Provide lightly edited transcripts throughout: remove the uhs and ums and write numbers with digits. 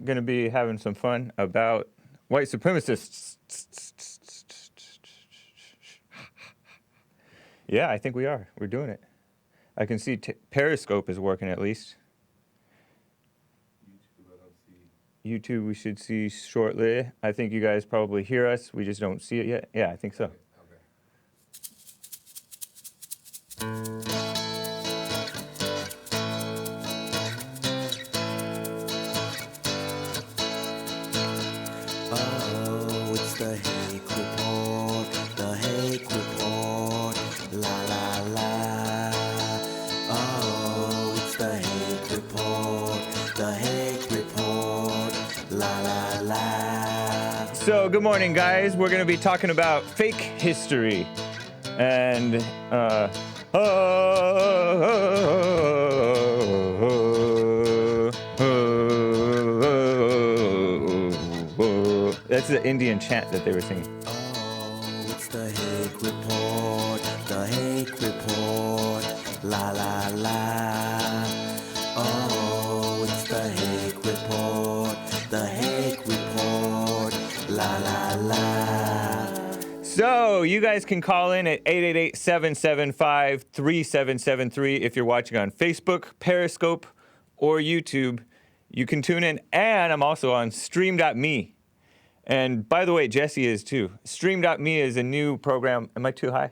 going to be having some fun about white supremacists. Yeah, I think we are. We're doing it. I can see Periscope is working at least. YouTube, I don't see. YouTube, we should see shortly. I think you guys probably hear us. We just don't see it yet. Yeah, I think so. Okay. Oh, it's the Hake Report, the Hake Report, la la la. Oh, it's the Hake Report, the Hake Report, la la la. So, good morning, guys. We're going to be talking about fake history. And, that's the Indian chant that they were singing. Oh, it's the Hake Report, the Hake Report, la la la. Oh, it's the Hake Report, the Hake Report, la la la. So, you guys can call in at 888-775-3773 if you're watching on Facebook, Periscope, or YouTube. You can tune in, and I'm also on stream.me. And by the way, Jesse is too. Stream.me is a new program. Am I too high?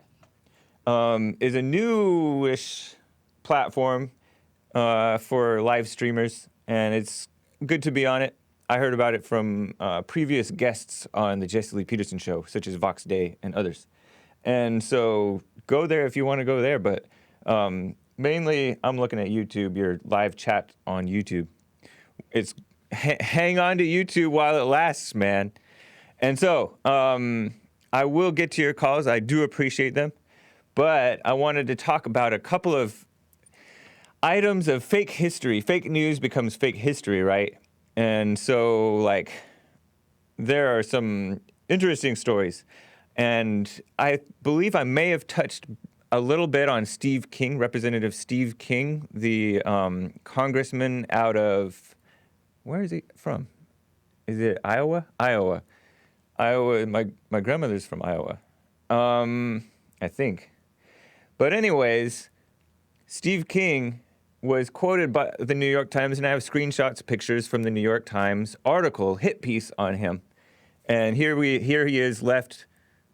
Is a newish platform for live streamers, and it's good to be on it. I heard about it from previous guests on the Jesse Lee Peterson show, such as Vox Day and others. And so go there if you want to go there, but mainly I'm looking at YouTube, your live chat on YouTube. It's hang on to YouTube while it lasts, man. And so I will get to your calls. I do appreciate them. But I wanted to talk about a couple of items of fake history. Fake news becomes fake history, right? And so, like, there are some interesting stories. And I believe I may have touched a little bit on Steve King, Representative Steve King, the congressman out of, where is he from? Is it Iowa? Iowa. My grandmother's from Iowa, I think. But anyways, Steve King was quoted by the New York Times, and I have screenshots, pictures from the New York Times article, hit piece on him. And here he is left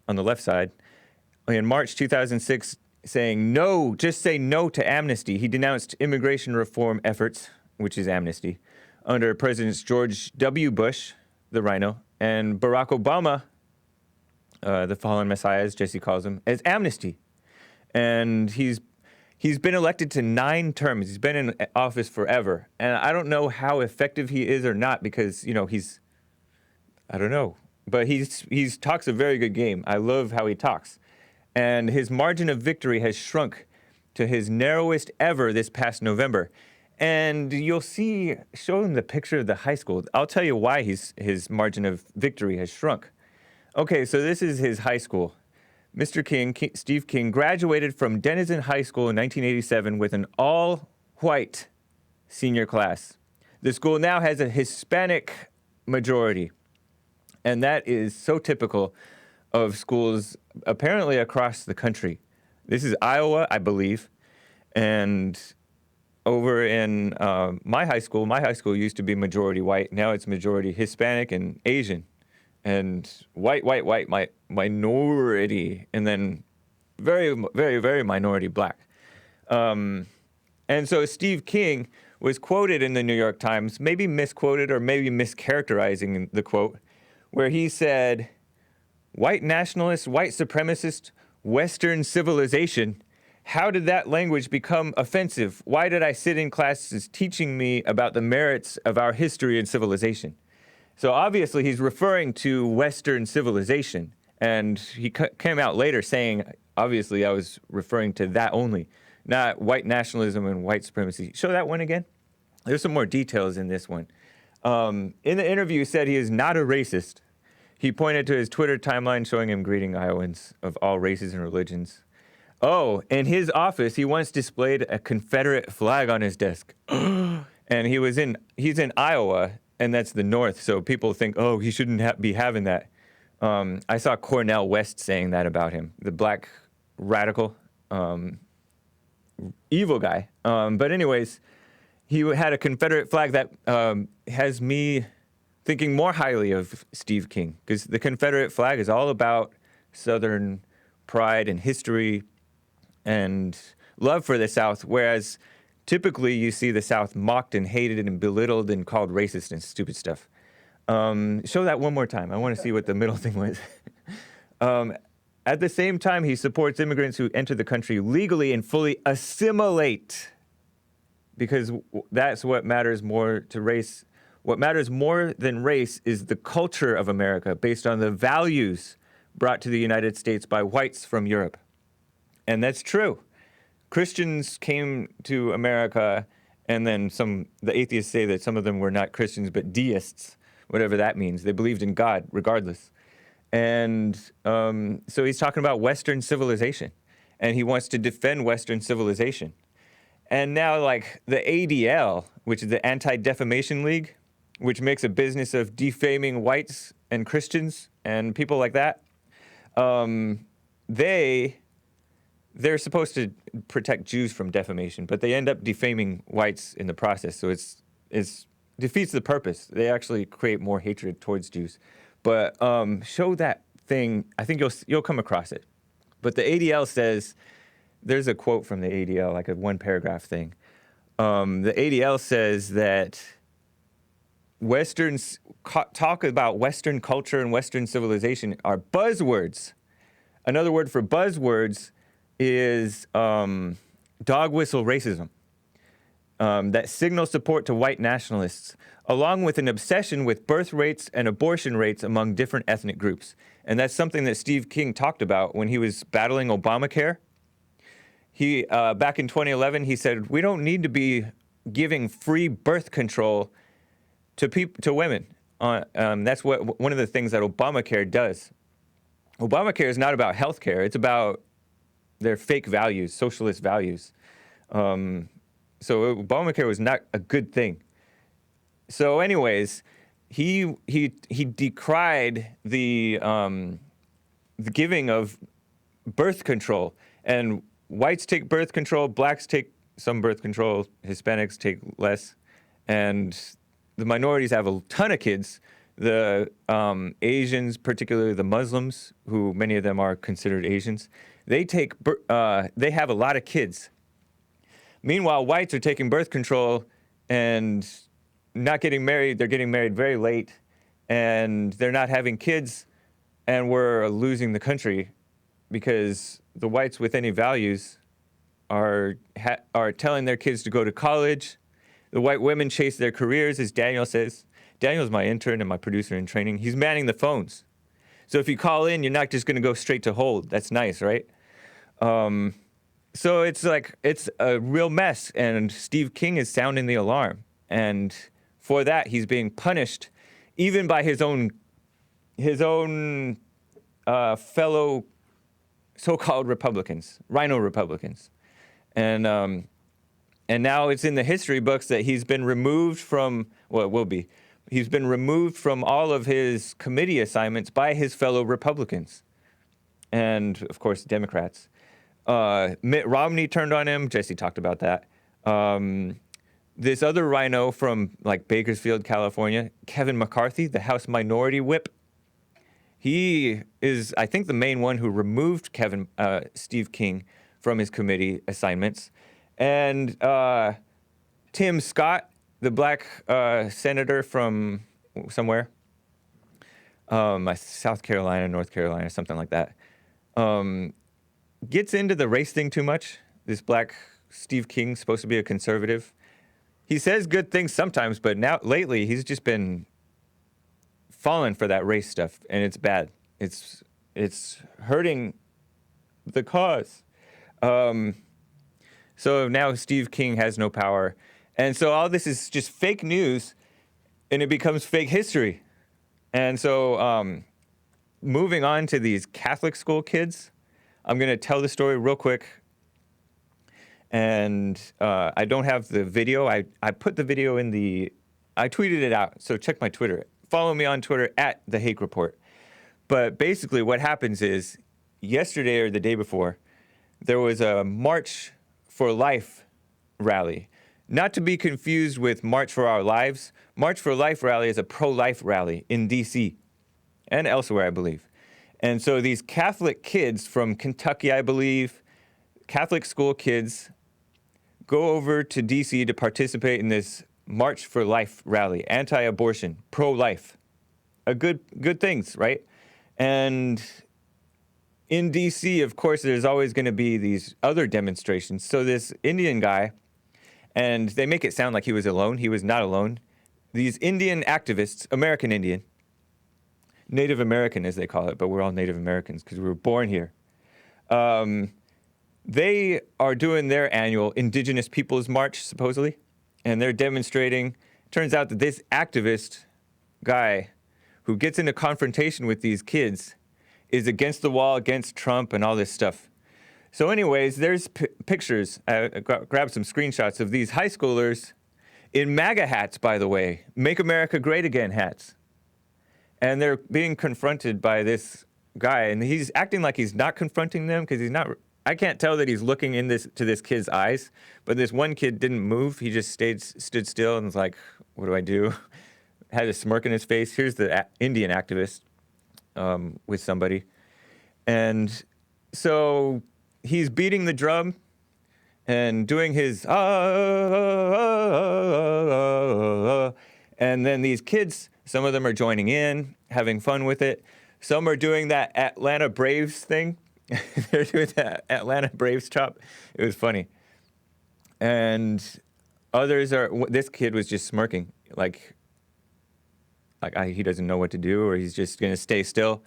on the left side in March 2006 saying no, just say no to amnesty. He denounced immigration reform efforts, which is amnesty, under Presidents George W. Bush, the RINO, and Barack Obama, the fallen messiah, as Jesse calls him, as amnesty. And he's been elected to 9 terms. He's been in office forever. And I don't know how effective he is or not because, you know, I don't know. But he talks a very good game. I love how he talks. And his margin of victory has shrunk to his narrowest ever this past November. And you'll see, show him the picture of the high school. I'll tell you why his margin of victory has shrunk. Okay, so this is his high school. Mr. King, Steve King, graduated from Denison High School in 1987 with an all-white senior class. The school now has a Hispanic majority, and that is so typical of schools apparently across the country. This is Iowa, I believe, and over in my high school used to be majority white. Now it's majority Hispanic and Asian. And white, minority, and then very, very, very minority black. And so Steve King was quoted in the New York Times, maybe misquoted or maybe mischaracterizing the quote, where he said, white nationalist, white supremacist, Western civilization. How did that language become offensive? Why did I sit in classes teaching me about the merits of our history and civilization? So obviously he's referring to Western civilization, and he came out later saying, obviously I was referring to that only, not white nationalism and white supremacy. Show that one again. There's some more details in this one. In the interview, he said he is not a racist. He pointed to his Twitter timeline showing him greeting Iowans of all races and religions. Oh, in his office, he once displayed a Confederate flag on his desk. And he's in Iowa, and that's the North. So people think, oh, he shouldn't be having that. I saw Cornel West saying that about him, the black radical, evil guy. But anyways, he had a Confederate flag that has me thinking more highly of Steve King, because the Confederate flag is all about Southern pride and history and love for the South, whereas typically you see the South mocked and hated and belittled and called racist and stupid stuff. Show that one more time. I want to see what the middle thing was. At the same time, he supports immigrants who enter the country legally and fully assimilate, because that's what matters more to race. What matters more than race is the culture of America, based on the values brought to the United States by whites from Europe. And that's true. Christians came to America, and then the atheists say that some of them were not Christians, but deists, whatever that means. They believed in God, regardless. And so he's talking about Western civilization, and he wants to defend Western civilization. And now, like, the ADL, which is the Anti-Defamation League, which makes a business of defaming whites and Christians and people like that, they're supposed to protect Jews from defamation, but they end up defaming whites in the process. So it's defeats the purpose. They actually create more hatred towards Jews. But show that thing. I think you'll come across it. But the ADL says, there's a quote from the ADL, like a one paragraph thing. The ADL says that Westerns talk about Western culture and Western civilization are buzzwords. Another word for buzzwords is dog whistle racism that signal support to white nationalists, along with an obsession with birth rates and abortion rates among different ethnic groups. And that's something that Steve King talked about when he was battling Obamacare. He back in 2011, he said, we don't need to be giving free birth control to women. That's one of the things that Obamacare does. Obamacare is not about health care. It's about their fake values, socialist values. So Obamacare was not a good thing. So anyways, he decried the giving of birth control. And whites take birth control, blacks take some birth control, Hispanics take less, and the minorities have a ton of kids. The Asians, particularly the Muslims, who many of them are considered Asians, they have a lot of kids. Meanwhile, whites are taking birth control and not getting married. They're getting married very late, and they're not having kids, and we're losing the country because the whites with any values are telling their kids to go to college. The white women chase their careers, as Daniel says. Daniel's my intern and my producer in training. He's manning the phones. So if you call in, you're not just going to go straight to hold. That's nice, right? So it's a real mess, and Steve King is sounding the alarm. And for that, he's being punished, even by his own fellow so-called Republicans, RINO Republicans. And now it's in the history books that he's been removed from, well, it will be. He's been removed from all of his committee assignments by his fellow Republicans. And, of course, Democrats. Mitt Romney turned on him. Jesse talked about that. This other RINO from, like, Bakersfield, California, Kevin McCarthy, the House Minority Whip, he is, I think, the main one who removed Steve King from his committee assignments. And Tim Scott, the black senator from somewhere, South Carolina, North Carolina, something like that, gets into the race thing too much. This black Steve King, supposed to be a conservative. He says good things sometimes, but now lately he's just been falling for that race stuff, and it's bad. It's hurting the cause. So now Steve King has no power. And so all this is just fake news, and it becomes fake history. And so moving on to these Catholic school kids, I'm going to tell the story real quick. And I don't have the video. I put the video in the I tweeted it out, so check my Twitter. Follow me on Twitter at the Hake Report. But basically what happens is yesterday or the day before, there was a March for Life rally. Not to be confused with March for Our Lives. March for Life rally is a pro-life rally in D.C. and elsewhere, I believe. And so these Catholic kids from Kentucky, I believe, Catholic school kids, go over to D.C. to participate in this March for Life rally, anti-abortion, pro-life. Good things, right? And in D.C., of course, there's always going to be these other demonstrations. So this Indian guy, and they make it sound like he was alone. He was not alone. These Indian activists, American Indian, Native American as they call it, but we're all Native Americans because we were born here. They are doing their annual Indigenous Peoples March, supposedly, and they're demonstrating. Turns out that this activist guy who gets into confrontation with these kids is against the wall, against Trump and all this stuff. So anyways, there's pictures. I grabbed some screenshots of these high schoolers in MAGA hats, by the way, Make America Great Again hats. And they're being confronted by this guy, and he's acting like he's not confronting them because he's not. I can't tell that he's looking to this kid's eyes, but this one kid didn't move. He just stood still and was like, what do I do? Had a smirk in his face. Here's the Indian activist with somebody. And so he's beating the drum and doing his, and then these kids, some of them are joining in, having fun with it. Some are doing that Atlanta Braves thing. They're doing that Atlanta Braves chop. It was funny. And others are, this kid was just smirking, he doesn't know what to do, or he's just going to stay still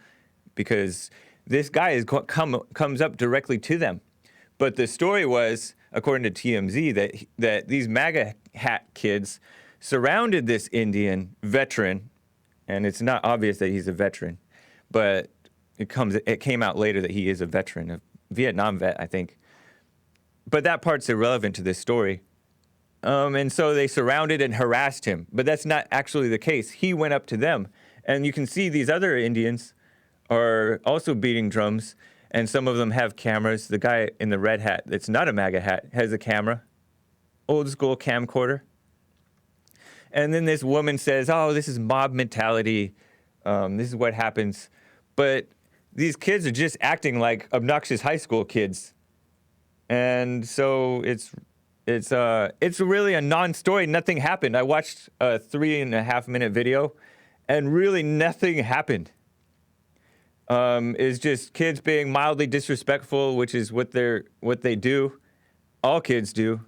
because this guy comes up directly to them. But the story was, according to TMZ, that these MAGA hat kids surrounded this Indian veteran, and it's not obvious that he's a veteran, but it came out later that he is a veteran, a Vietnam vet, I think. But that part's irrelevant to this story. And so they surrounded and harassed him, but that's not actually the case. He went up to them, and you can see these other Indians are also beating drums, and some of them have cameras. The guy in the red hat, that's not a MAGA hat, has a camera, old school camcorder. And then this woman says, oh, this is mob mentality. This is what happens. But these kids are just acting like obnoxious high school kids. And so it's really a non-story. Nothing happened. I watched a 3.5-minute video, and really nothing happened. It's just kids being mildly disrespectful, which is what they do. All kids do.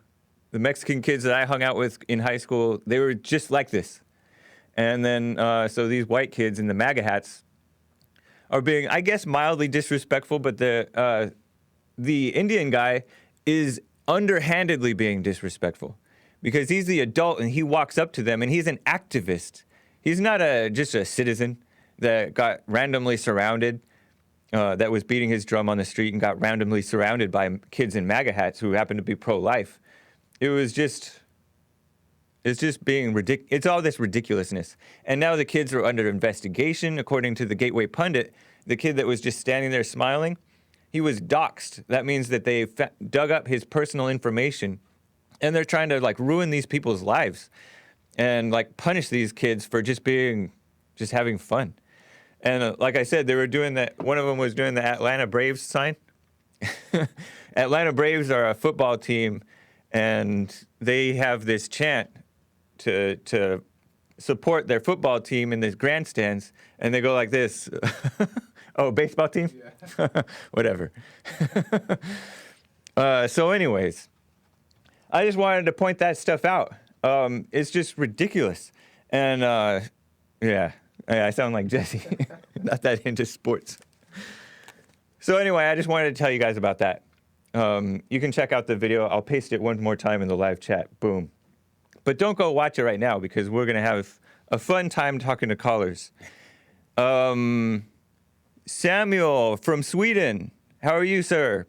The Mexican kids that I hung out with in high school, they were just like this. And then, so these white kids in the MAGA hats are being, I guess, mildly disrespectful, but the Indian guy is underhandedly being disrespectful because he's the adult and he walks up to them and he's an activist. He's not just a citizen that got randomly surrounded, that was beating his drum on the street and got randomly surrounded by kids in MAGA hats who happen to be pro-life. It's just being ridiculous. It's all this ridiculousness. And now the kids are under investigation. According to the Gateway Pundit, the kid that was just standing there smiling, he was doxxed. That means that they dug up his personal information, and they're trying to ruin these people's lives and punish these kids for just having fun. And like I said, they were doing that. One of them was doing the Atlanta Braves sign. Atlanta Braves are a football team, and they have this chant to support their football team in the grandstands, and they go like this. Oh, baseball team? Yeah. Whatever. So anyways, I just wanted to point that stuff out. It's just ridiculous. And yeah, I sound like Jesse. Not that into sports. So anyway, I just wanted to tell you guys about that. You can check out the video. I'll paste it one more time in the live chat. Boom. But don't go watch it right now because we're going to have a fun time talking to callers. Samuel from Sweden. How are you, sir?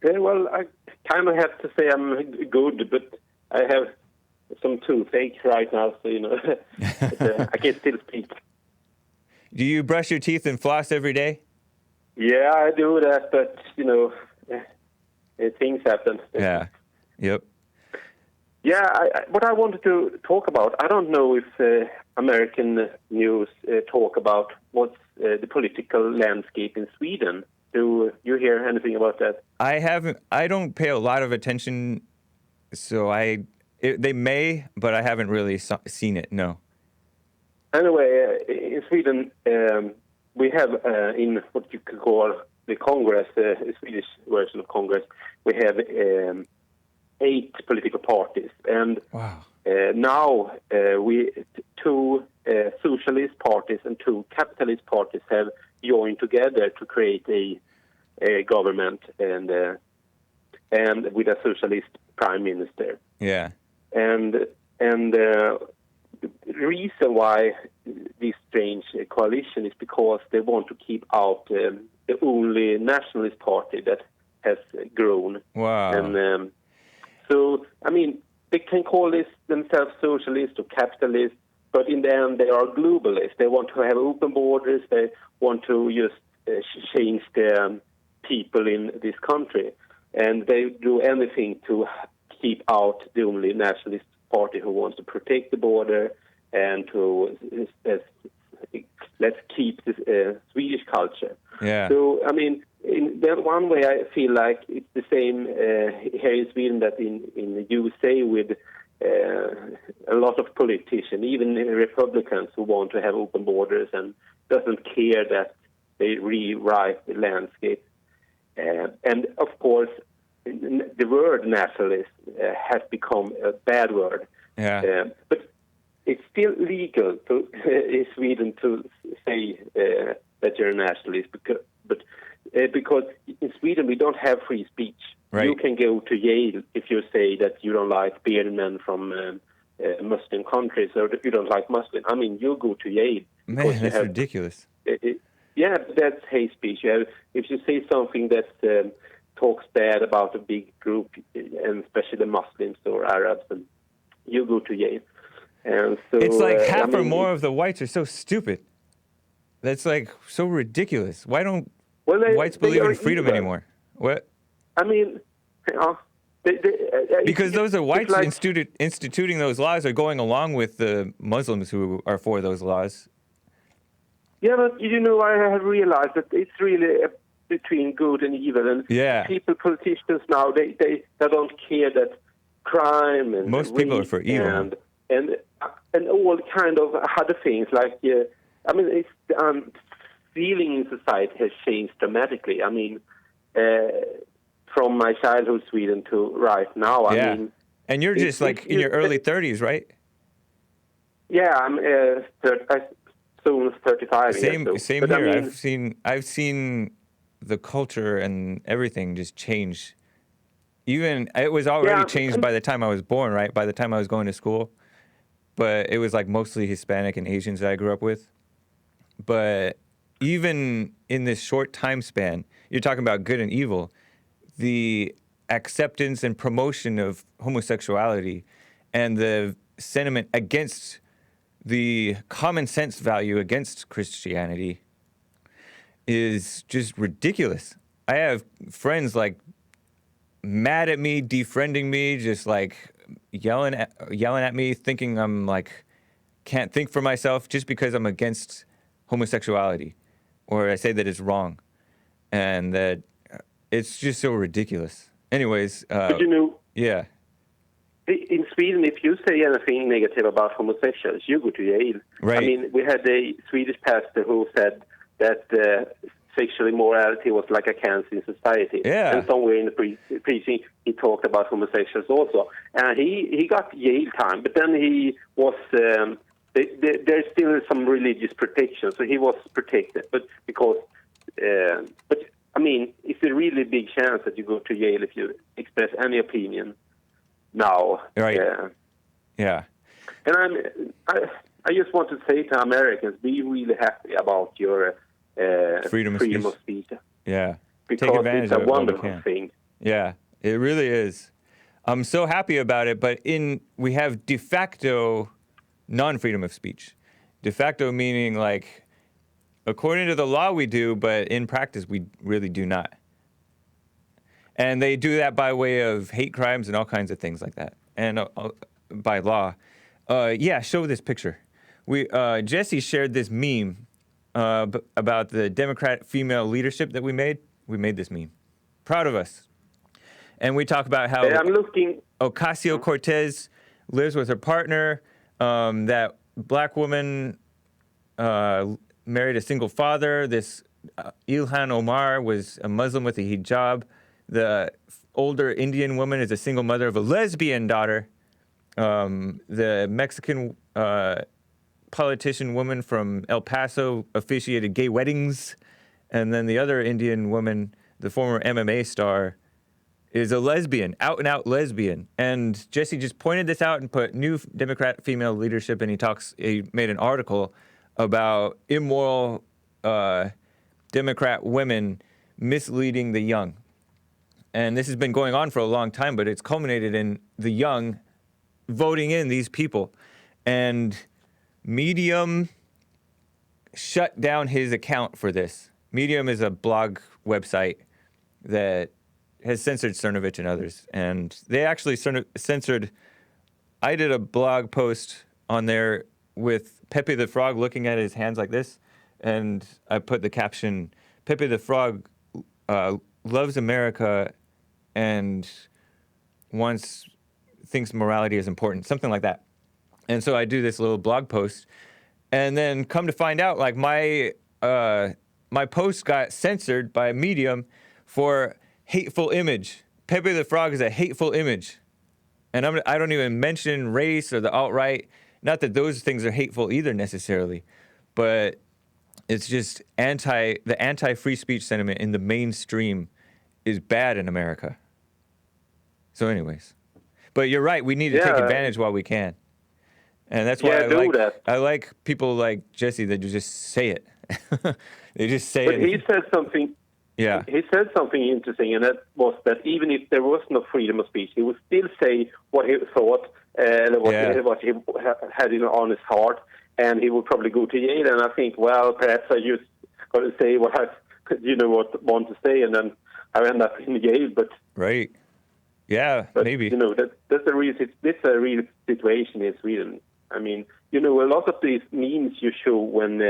Well, I kind of have to say I'm good, but I have some toothache right now, so but, I can still speak. Do you brush your teeth and floss every day? Yeah, I do that, but things happen. Yeah. Yep. Yeah, what I wanted to talk about, I don't know if American news talk about what's the political landscape in Sweden. Do you hear anything about that? I haven't. I don't pay a lot of attention, so they may, but I haven't really seen it. No. Anyway, in Sweden, we have in what you could call the Congress, the Swedish version of Congress, we have 8 political parties, and Wow. now two socialist parties and 2 capitalist parties have joined together to create a government and with a socialist prime minister. Yeah. And the reason why this strange coalition is because they want to keep out the only nationalist party that has grown. Wow. And so, I mean, they can call themselves socialist or capitalist, but in the end they are globalists. They want to have open borders. They want to just change the people in this country. And they do anything to keep out the only nationalist party who wants to protect the border and to let's keep this Swedish culture. Yeah. So, I mean, in that one way, I feel like it's the same here in Sweden that in the USA with a lot of politicians, even Republicans who want to have open borders and doesn't care that they rewrite the landscape. And, of course, the word nationalist has become a bad word. Yeah. But it's still legal in Sweden to say that you're a nationalist, because in Sweden we don't have free speech. Right. You can go to jail if you say that you don't like bearded men from Muslim countries or that you don't like Muslim. I mean, you go to jail. Man, that's ridiculous. Yeah, that's hate speech. If you say something that talks bad about a big group, and especially the Muslims or Arabs, and you go to jail. And so, it's like half or more of the whites are so stupid. That's like so ridiculous. Why don't whites believe in freedom anymore? What? I mean, because those are whites instituting those laws are going along with the Muslims who are for those laws. Yeah, but I have realized that it's really between good and evil, and politicians now they don't care that crime and most people are for evil and all kind of other things like I mean it's feeling in society has changed dramatically. I mean from my childhood Sweden to right now. I mean, and you're just like in your early 30s, right? Yeah, I'm soon 35. Same but here. I mean, I've seen the culture and everything just change. Even it was already changed by the time I was born, right? By the time I was going to school, but it was like mostly Hispanic and Asians that I grew up with. But even in this short time span, you're talking about good and evil. The acceptance and promotion of homosexuality and the sentiment against the common sense value against Christianity is just ridiculous. I have friends like mad at me, defriending me, just like yelling at me, thinking I'm like can't think for myself just because I'm against homosexuality, or I say that it's wrong, and that it's just so ridiculous. Anyways, but yeah. In Sweden, if you say anything negative about homosexuals, you go to jail. Right. I mean, we had a Swedish pastor who said that sexual immorality was like a cancer in society. Yeah. And somewhere in the preaching, he talked about homosexuals also. And he got jail time, but then he was... there's still some religious protection, so he was protected. But because... but, I mean, it's a really big chance that you go to jail if you express any opinion. Now, right? Yeah. And I just want to say to Americans, be really happy about your freedom of speech. Yeah, because take advantage it's a of it wonderful thing. Yeah, it really is. I'm so happy about it, but we have de facto non-freedom of speech. De facto meaning like, according to the law we do, but in practice we really do not. And they do that by way of hate crimes and all kinds of things like that. And by law. Yeah, show this picture. Jesse shared this meme about the Democrat female leadership that we made. We made this meme. Proud of us. And we talk about how I'm looking. Ocasio-Cortez lives with her partner. That black woman married a single father. This Ilhan Omar was a Muslim with a hijab. The older Indian woman is a single mother of a lesbian daughter. The Mexican politician woman from El Paso officiated gay weddings. And then the other Indian woman, the former MMA star, is a lesbian, out-and-out lesbian. And Jesse just pointed this out and put new Democrat female leadership, and he made an article about immoral Democrat women misleading the young. And this has been going on for a long time, but it's culminated in the young voting in these people. And Medium shut down his account for this. Medium is a blog website that has censored Cernovich and others. And they actually censored, I did a blog post on there with Pepe the Frog looking at his hands like this. And I put the caption, Pepe the Frog loves America and thinks morality is important, something like that. And so I do this little blog post, and then come to find out, like my post got censored by Medium for hateful image. Pepe the Frog is a hateful image, and I don't even mention race or the alt-right. Not that those things are hateful either necessarily, but it's just the anti-free speech sentiment in the mainstream is bad in America. So anyways, but you're right. We need to take advantage while we can. And that's why I like people like Jesse that just say it. They just say it. But he said something. Yeah. He said something interesting, and that was that even if there was no freedom of speech, he would still say what he thought and what he had on his heart, and he would probably go to jail. And I think, well, perhaps I just got to say what I want to say, and then I end up in jail. But right. Yeah, but, maybe. That's a real situation in Sweden. I mean, a lot of these memes you show when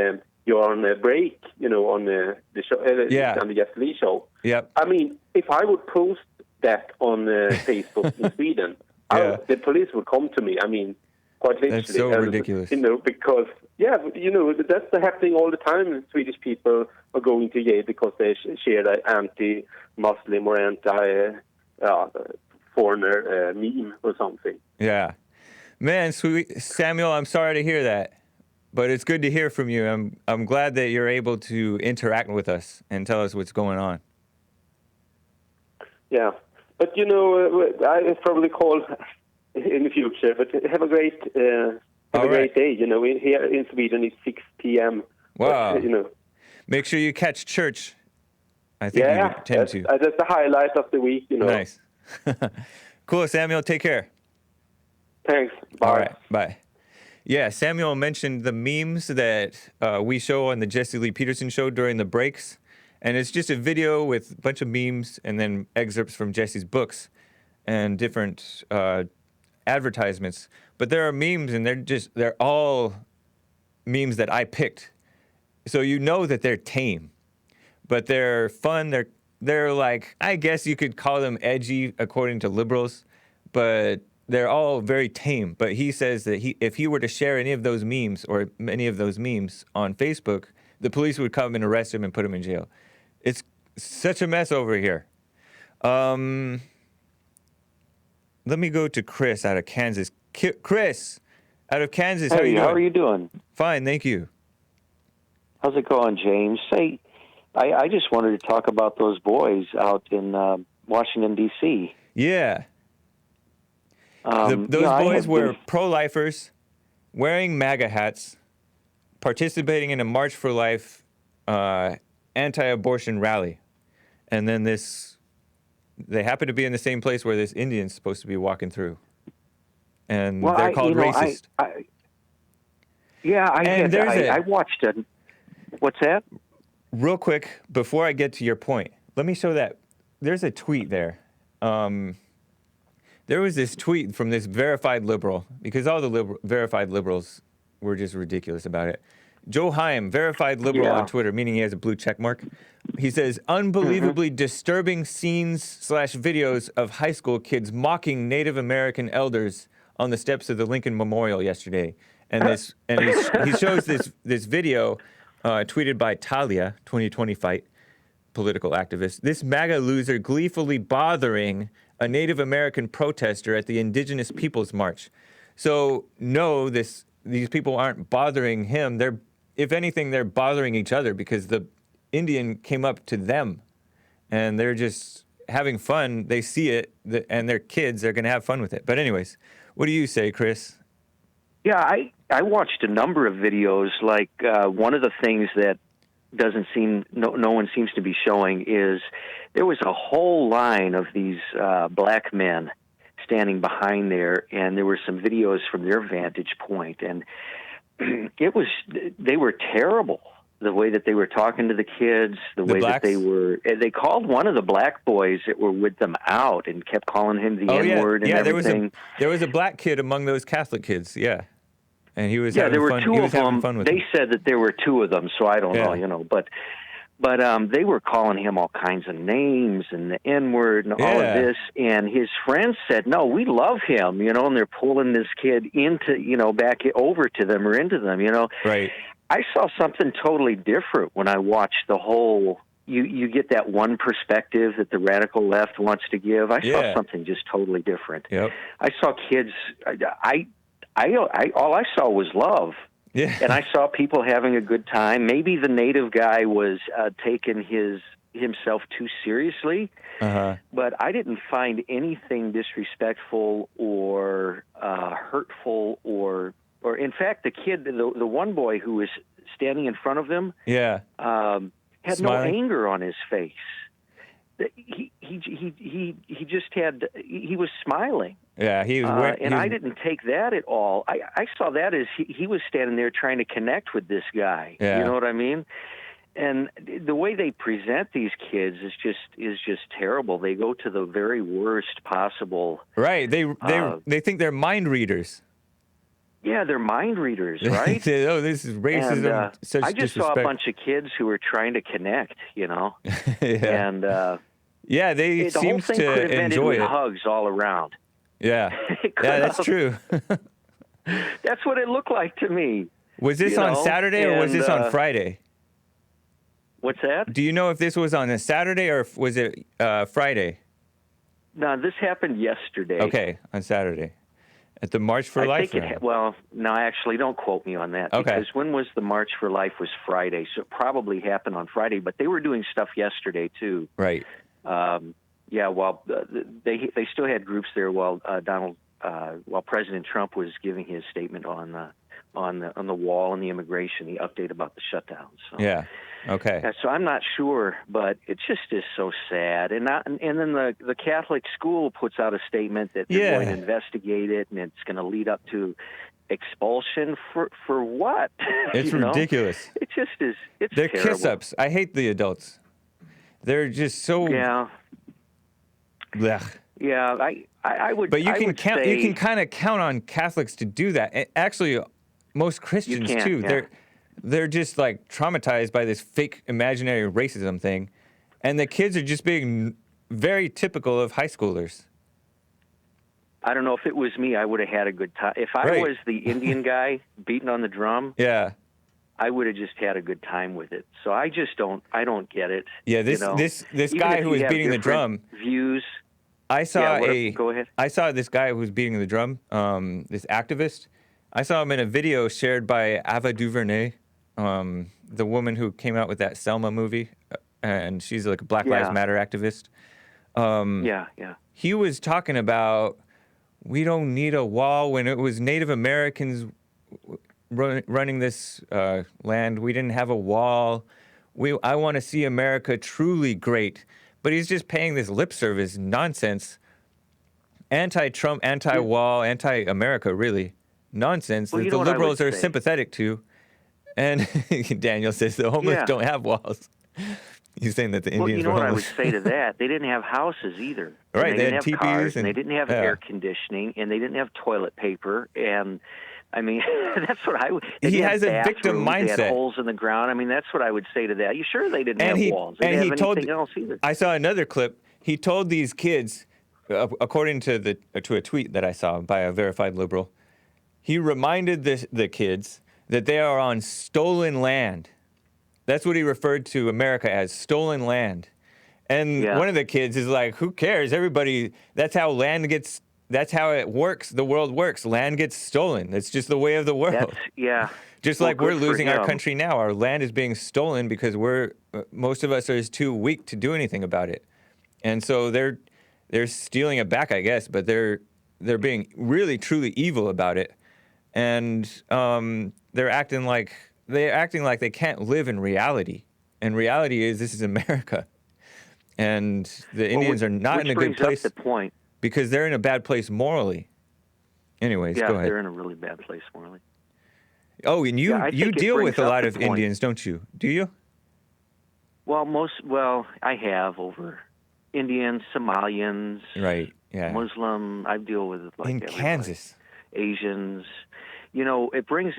you're on a break, on the show, on the Jeff Lee show. Yep. I mean, if I would post that on Facebook in Sweden, the police would come to me. I mean, quite literally. That's so ridiculous. Because, that's happening all the time. Swedish people are going to jail because they share the anti-Muslim or anti-foreigner meme or something. Yeah. Man, sweet Samuel, I'm sorry to hear that. But it's good to hear from you. I'm glad that you're able to interact with us and tell us what's going on. Yeah. But, I probably call in the future. But have a great great day. Here in Sweden it's 6 p.m. Wow. But, make sure you catch church. I think you tend to. That's the highlight of the week, Nice. Cool, Samuel. Take care. Thanks. Bye. All right. Bye. Yeah, Samuel mentioned the memes that we show on the Jesse Lee Peterson show during the breaks. And it's just a video with a bunch of memes and then excerpts from Jesse's books and different advertisements. But there are memes, and they're all memes that I picked. So you know that they're tame, but they're fun. They're like, I guess you could call them edgy according to liberals, but they're all very tame. But he says that if he were to share any of those memes or many of those memes on Facebook, the police would come and arrest him and put him in jail. It's such a mess over here. Let me go to Chris out of Kansas. Chris, out of Kansas, how are you doing? How are you doing? Fine, thank you. How's it going, James? Say, I just wanted to talk about those boys out in Washington, D.C. Yeah. Those boys were pro-lifers, wearing MAGA hats, participating in a March for Life anti-abortion rally. And then this They happen to be in the same place where this Indian's supposed to be walking through. And Well, they're called racist. I watched it. What's that? Real quick, before I get to your point, let me show that. There's a tweet there. There was this tweet from this verified liberal, because all the verified liberals were just ridiculous about it. Joe Heim, verified liberal on Twitter, meaning he has a blue check mark. He says, unbelievably disturbing scenes/videos of high school kids mocking Native American elders on the steps of the Lincoln Memorial yesterday. And he shows this video tweeted by Talia, 2020 Fight, political activist. This MAGA loser gleefully bothering a Native American protester at the Indigenous Peoples March. So no, these people aren't bothering him. If anything, they're bothering each other because the Indian came up to them, and they're just having fun. They see it, and their kids are going to have fun with it. But anyways, what do you say, Chris? Yeah, I watched a number of videos. Like one of the things that no one seems to be showing is there was a whole line of these black men standing behind there, and there were some videos from their vantage point, and they were terrible. The way that they were talking to the kids, the way blacks? that they called one of the black boys that were with them out and kept calling him the N-word and everything. There was a black kid among those Catholic kids, and he was there having were fun. two He of was having them. fun with They them. said that there were two of them, so I don't know, but they were calling him all kinds of names and the N-word and all of this, and his friends said, no, we love him, and they're pulling this kid into, back over to them or into them, Right. I saw something totally different when I watched the whole. You get that one perspective that the radical left wants to give. I saw something just totally different. Yep. I saw kids. All I saw was love. Yeah. And I saw people having a good time. Maybe the native guy was taking himself too seriously, but I didn't find anything disrespectful or hurtful or in fact, the kid, the one boy who was standing in front of them, had Smiling. no anger on his face. He just had. He was smiling. Yeah, I didn't take that at all. I saw that as he was standing there trying to connect with this guy. Yeah. You know what I mean? And the way they present these kids is just terrible. They go to the very worst possible. Right. They think they're mind readers. Yeah, they're mind readers, right? Oh, this is racism. And, such I just disrespect. saw a bunch of kids who were trying to connect, Yeah. And they the whole seems thing to could have ended enjoy with it. hugs all around. Yeah. Yeah, that's true. That's what it looked like to me. Was this on Saturday or was this on Friday? What's that? Do you know if this was on a Saturday or was it Friday? No, this happened yesterday. Okay, on Saturday. At the March for Life? No, actually, don't quote me on that. Okay. Because when was the March for Life was Friday, so it probably happened on Friday. But they were doing stuff yesterday, too. Right. Well, they still had groups there while President Trump was giving his statement on the wall and the immigration, the update about the shutdown. So. Yeah. Okay. So I'm not sure, but it just is so sad. And then the Catholic school puts out a statement that they're going to investigate it, and it's going to lead up to expulsion for what? It's ridiculous. It just is. They're terrible. kiss-ups. I hate the adults. They're just so. Yeah. Blech. Yeah. I would. But you can count. Say, you can kind of count on Catholics to do that. And actually, most Christians too. Yeah. They're just like traumatized by this fake imaginary racism thing, and the kids are just being very typical of high schoolers. I don't know if it was me, I would have had a good time. If I was the Indian guy beating on the drum, I would have just had a good time with it. So I don't get it. Yeah, this guy who was beating the drum. Views. I saw go ahead. I saw this guy who was beating the drum. This activist. I saw him in a video shared by Ava DuVernay, the woman who came out with that Selma movie, and she's like a Black Lives Matter activist. He was talking about we don't need a wall when it was Native Americans running this land. We didn't have a wall. I want to see America truly great. but he's just paying this lip service nonsense, anti-Trump, anti-wall, anti-America, really nonsense Well, that you the know what I liberals would are say? sympathetic to. And Daniel says the homeless Yeah. don't have walls. He's saying that the Well, Indians you know were what I homeless. would say to that? They didn't have houses either. And Right, they they didn't had have cars, teepees and they and- didn't have yeah. air conditioning, and they didn't have toilet paper. And I mean, that's what I would. They He didn't has have a victim bathrooms, They mindset. had holes in the ground. I mean, that's what I would say to that. You sure they didn't And have he walls? They and didn't he have told. anything else either. I saw another clip. He told these kids, according to a tweet that I saw by a verified liberal, he reminded the kids that they are on stolen land. That's what he referred to America as, stolen land. And Yeah. one of the kids is like, who cares? Everybody, that's how it works. The world works. Land gets stolen. It's just the way of the world. That's yeah. Just Well, like we're good for losing our him. country now. Our land is being stolen because most of us are just too weak to do anything about it. And so they're stealing it back, I guess, but they're being really, truly evil about it. And they're acting like they can't live in reality. And reality is this is America. And the Indians are not in a good place Which brings up the point. because they're in a bad place morally. Anyways, Yeah, go ahead. they're in a really bad place morally. Oh, and you Yeah, I think it deal brings with a up lot the of point. Indians, don't you? Do you? Well, I have over Indians, Somalians, Right. Yeah. Muslim. I deal with like in everybody. Kansas. Asians. You know, it brings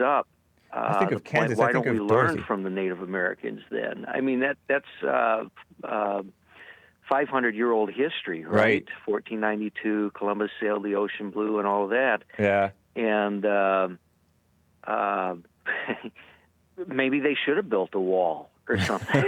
up I think the of point, Kansas, why I think don't we of learn Dorothy. from the Native Americans then? I mean, that's 500-year-old history, right? Right. 1492, Columbus sailed the ocean blue and all of that. Yeah. And maybe they should have built a wall or something.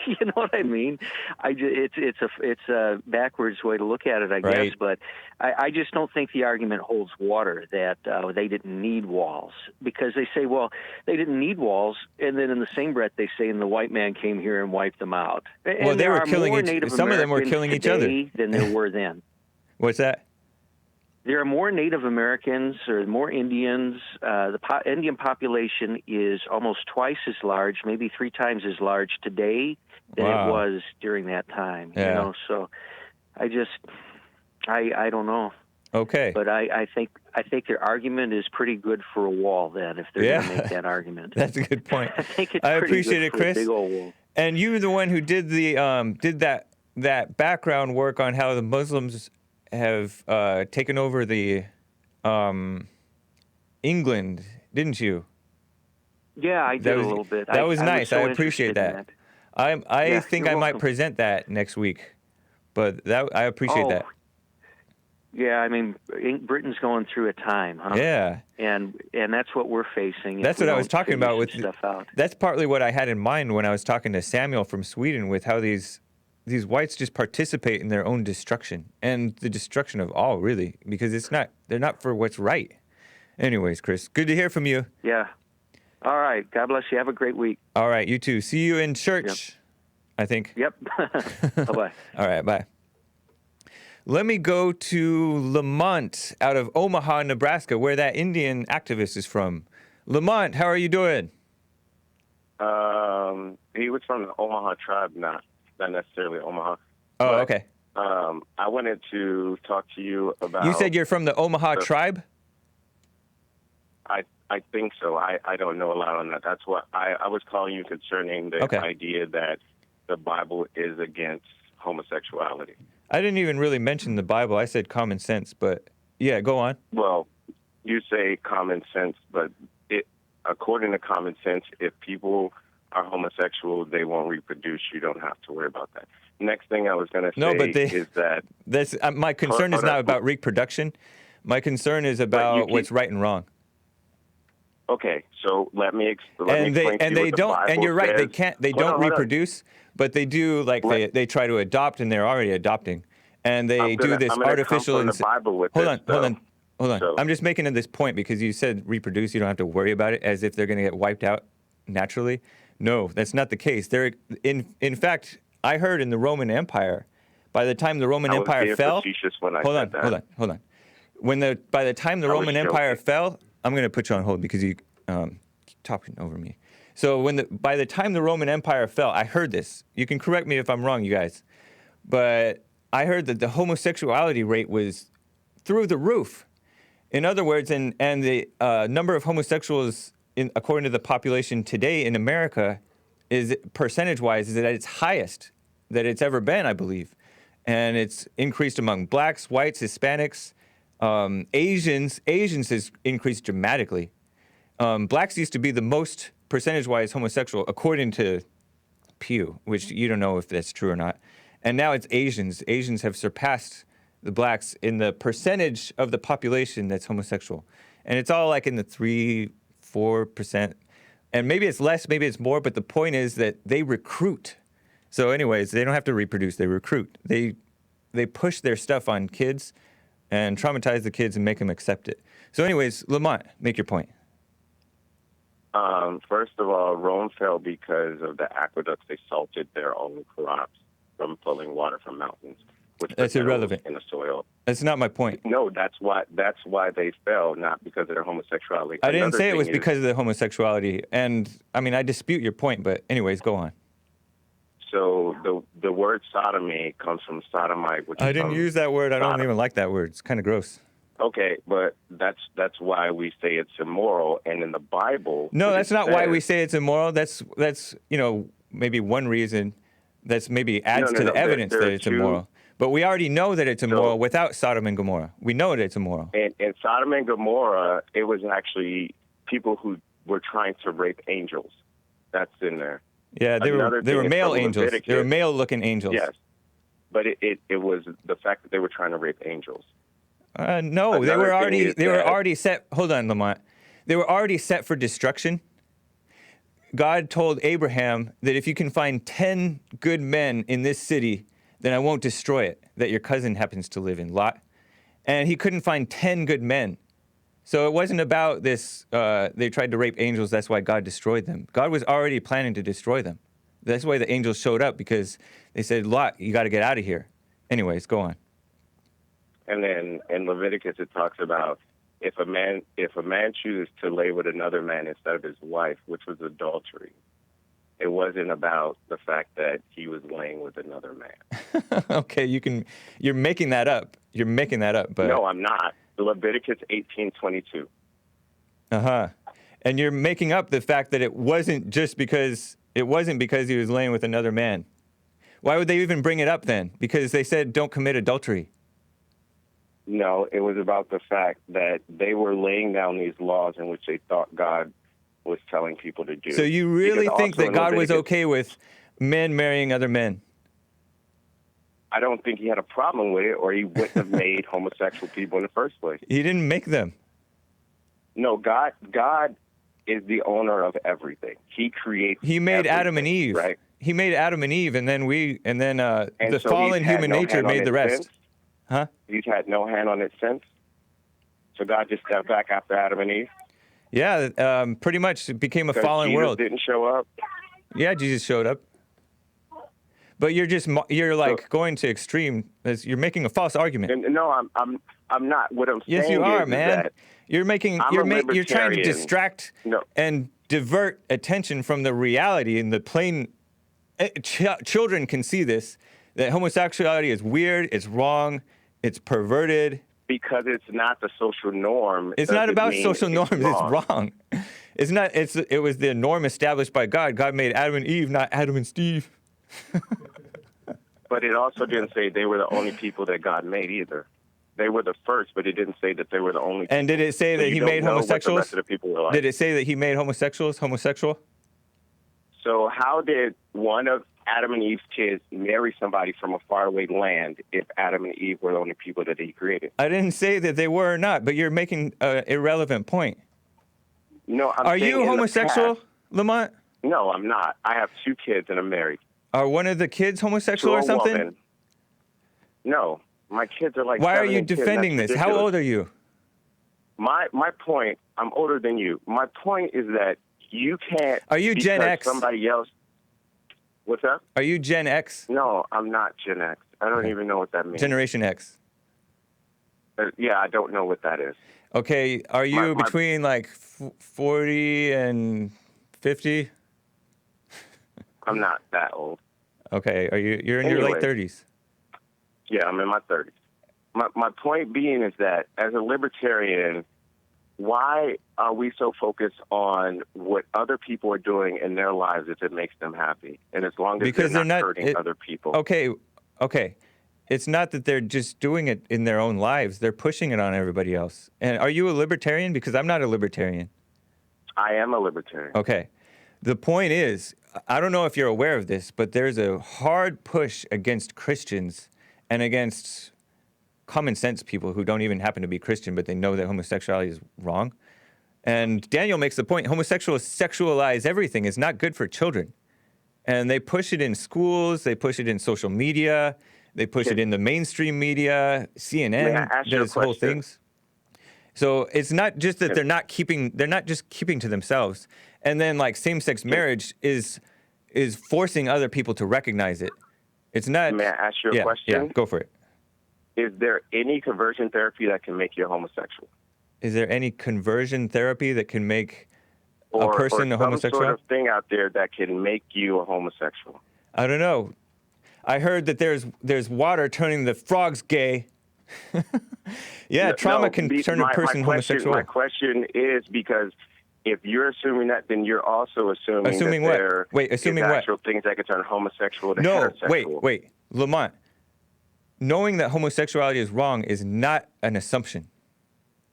You know what I mean? It's a backwards way to look at it, I Right. guess. But I just don't think the argument holds water that they didn't need walls, because they say, well, they didn't need walls, and then in the same breath they say, and the white man came here and wiped them out. Well, And they there were are killing more each- Native some of them were Americans killing each other. today than there were then. What's that? There are more Native Americans or more Indians. The Indian population is almost twice as large, maybe 3 times as large today than Wow. it was during that time. Yeah. You know, so I don't know, Okay. but I think their argument is pretty good for a wall. Then, if they're going to make that argument, That's a good point. I think it's I pretty appreciate good it, for Chris. a big old wall. And you were the one who did that background work on how the Muslims have taken over the England, didn't you? Yeah, I did a little bit. That was nice. so I appreciate interested in that. I Yeah, think you're I might welcome. present that next week, but I appreciate that. Yeah, I mean, Britain's going through a time, huh? Yeah. And that's what we're facing. if That's we what I was don't talking figure about with some stuff out. That's partly what I had in mind when I was talking to Samuel from Sweden, with how these whites just participate in their own destruction and the destruction of all, really, because they're not for what's right. Anyways, Chris, good to hear from you. Yeah. All right. God bless you. Have a great week. All right, you too. See you in church, I think. Yep. Bye-bye. All right, bye. Let me go to Lamont out of Omaha, Nebraska, where that Indian activist is from. Lamont, how are you doing? He was from the Omaha tribe, not necessarily Omaha. Oh, But, okay. I wanted to talk to you about. You said you're from the Omaha tribe? I think so. I don't know a lot on that. That's what I was calling you concerning the Okay. idea that the Bible is against homosexuality. I didn't even really mention the Bible. I said common sense, but yeah, go on. Well, you say common sense, but according to common sense, if people are homosexual, they won't reproduce. You don't have to worry about that. Next thing I was going to say No, but is that that's my concern is not about reproduction. My concern is about what's right and wrong. okay. So let me explain. And they don't. And you're right. They can't. They don't Hold on. reproduce, but they do. Like they try to adopt, and they're already adopting, and they do this I'm gonna artificial. come from the Bible with Hold this, on. Hold though. on. Hold on. So- I'm just making this point because you said reproduce. You don't have to worry about it as if they're going to get wiped out naturally. No, that's not the case. They're in fact, I heard in the Roman Empire, by the time the Roman I was being being fell. facetious when I Hold said on. that. Hold on. By the time the I was Roman Empire joking. fell, I'm going to put you on hold because you keep talking over me. So by the time the Roman Empire fell, I heard this. You can correct me if I'm wrong, you guys. but I heard that the homosexuality rate was through the roof. In other words, and the number of homosexuals, according to the population today in America, is percentage-wise is at its highest that it's ever been, I believe. And it's increased among blacks, whites, Hispanics, Asians. Asians has increased dramatically. Blacks used to be the most percentage-wise homosexual, according to Pew, which you don't know if that's true or not. And now it's Asians. Asians have surpassed the blacks in the percentage of the population that's homosexual. And it's all like in the 3-4%. And maybe it's less, maybe it's more, but the point is that they recruit. So anyways, they don't have to reproduce, they recruit. They push their stuff on kids and traumatize the kids and make them accept it. So anyways, Lamont, make your point. First of all, Rome fell because of the aqueducts. They salted their own crops from pulling water from mountains. Which That's irrelevant. In the soil. That's not my point. No, that's why they fell, not because of their homosexuality. I didn't say it was because of the homosexuality. And, I mean, I dispute your point, but anyways, go on. So the word sodomy comes from sodomite, which I didn't use that word. I don't even like that word. It's kind of gross. Okay, but that's why we say it's immoral. And in the Bible... No, that's not why we say it's immoral. That's maybe one reason. That's maybe adds to the evidence that it's immoral. But we already know that it's immoral without Sodom and Gomorrah. We know that it's immoral. And in Sodom and Gomorrah, it was actually people who were trying to rape angels. That's in there. Yeah, they were male angels. They were male-looking angels. Yes, but it was the fact that they were trying to rape angels. No, they were already set. Hold on, Lamont. They were already set for destruction. God told Abraham that if you can find 10 good men in this city, then I won't destroy it, that your cousin happens to live in, Lot. And he couldn't find 10 good men. So it wasn't about this, they tried to rape angels, that's why God destroyed them. God was already planning to destroy them. That's why the angels showed up, because they said, Lot, you got to get out of here. Anyways, go on. And then in Leviticus, it talks about if a man chooses to lay with another man instead of his wife, which was adultery, it wasn't about the fact that he was laying with another man. Okay, you're making that up. You're making that up, but no, I'm not. Leviticus 18:22. And you're making up the fact that it wasn't because he was laying with another man. Why would they even bring it up then? Because they said don't commit adultery. No, it was about the fact that they were laying down these laws in which they thought God was telling people to do. So you really think that God was okay with men marrying other men? I don't think he had a problem with it, or he wouldn't have made homosexual people in the first place. He didn't make them. No, God is the owner of everything. He creates. He made Adam and Eve. Right. He made Adam and Eve, and then the fallen human nature made the rest. Huh? He's had no hand on it since. So God just stepped back after Adam and Eve. Yeah, pretty much it became a fallen Jesus world. Didn't show up. Yeah, Jesus showed up. But you're going to extreme. You're making a false argument. No, I'm not. What I'm saying yes, you are, is man. that You're trying to distract and divert attention from the reality and the plain. Children can see this, that homosexuality is weird, it's wrong, it's perverted. Because it's not the social norm. It's not about social norms. It's wrong. It's not. It was the norm established by God. God made Adam and Eve, not Adam and Steve. But it also didn't say they were the only people that God made either. They were the first, but it didn't say that they were the only people. And did it say that he made homosexuals? The rest of the people were like. Did it say that he made homosexuals homosexual? So how did one of Adam and Eve's kids marry somebody from a faraway land if Adam and Eve were the only people that he created? I didn't say that they were or not, but you're making an irrelevant point. No, Are you homosexual, Lamont? No, I'm not. I have 2 kids and I'm married. Are one of the kids homosexual or something? Woman. No, my kids are like. Why are you defending this? How old are you? My point. I'm older than you. My point is that you can't. Are you Gen X? Somebody else. What's that? Are you Gen X? No, I'm not Gen X. I don't even know what that means. Generation X. Yeah, I don't know what that is. Okay, are you between like 40 and 50? I'm not that old. Okay, you're in your late 30s? Yeah, I'm in my 30s. My point being is that as a libertarian, why are we so focused on what other people are doing in their lives if it makes them happy? And as long as Because they're not hurting other people. Okay. It's not that they're just doing it in their own lives. They're pushing it on everybody else. And are you a libertarian? Because I'm not a libertarian. I am a libertarian. Okay. The point is, I don't know if you're aware of this, but there's a hard push against Christians and against common sense people who don't even happen to be Christian, but they know that homosexuality is wrong. And Daniel makes the point, homosexuals sexualize everything. It's not good for children. And they push it in schools, they push it in social media, they push it in the mainstream media, CNN does whole things. So it's not just that they're not just keeping to themselves. And then like same-sex marriage is forcing other people to recognize it. It's not. May I ask you a question? Yeah, go for it. Is there any conversion therapy that can make you a homosexual? Is there any conversion therapy that can make a person a homosexual? Or some sort of thing out there that can make you a homosexual? I don't know. I heard that there's water turning the frogs gay. Yeah, trauma can turn a person homosexual. My question is because if you're assuming that, then you're also assuming that what? there is actual things that can turn homosexual to heterosexual. No, wait. Lamont, knowing that homosexuality is wrong is not an assumption.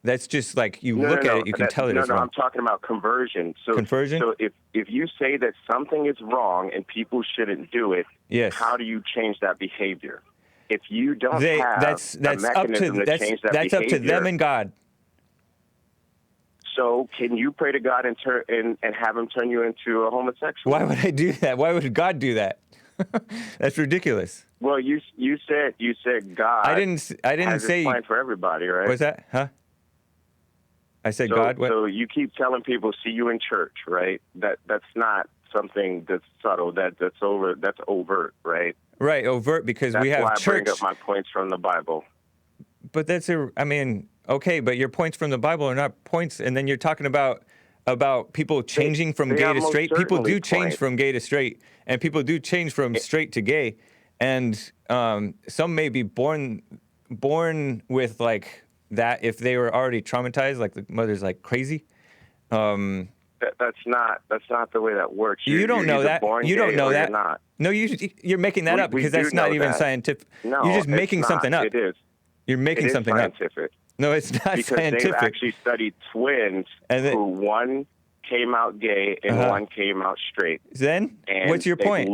That's just like you look at it, you can tell it is wrong. No, I'm talking about conversion. So, conversion? So if you say that something is wrong and people shouldn't do it, yes. How do you change that behavior? If you don't have that's a mechanism to change that that's behavior, up to them and God. So can you pray to God and have him turn you into a homosexual? Why would I do that? Why would God do that? That's ridiculous. Well, you said God. I didn't has say his plan for everybody, right? What's that? Huh? I said God. What? So you keep telling people, see you in church, right? That's not something that's subtle. That's overt, right? Right, overt because we have church. That's why I bring up my points from the Bible. But okay, but your points from the Bible are not points, and then you're talking about people changing from gay to straight. People do change from gay to straight, and people do change from straight to gay, and some may be born with like that if they were already traumatized, like the mother's like crazy. That's not the way that works. You don't know that. You don't know that. Not. No, you're making that up because that's not even scientific. No, you're just making something up. It is. You're making something scientific. up. No, it's not because scientific. They've actually studied twins who one came out gay and one came out straight. Then what's your point?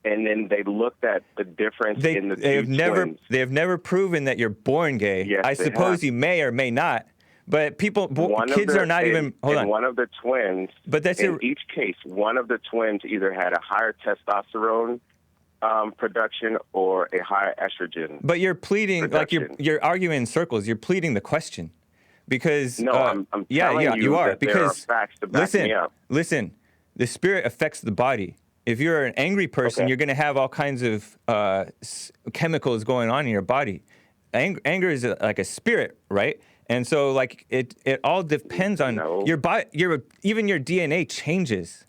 And then they looked at the difference in the twins. They have never proven that you're born gay. Yes, I suppose you may or may not. But kids are not even. Hold on. One of the twins. But that's in each case. One of the twins either had a higher testosterone production or a higher estrogen. But you're pleading production. like you're arguing in circles. You're pleading the question because I'm telling you are that because there are facts to back me up. Listen, the spirit affects the body. If you're an angry person, you're going to have all kinds of chemicals going on in your body. Anger is like a spirit, right? And so, like, it all depends on your body. Even your DNA changes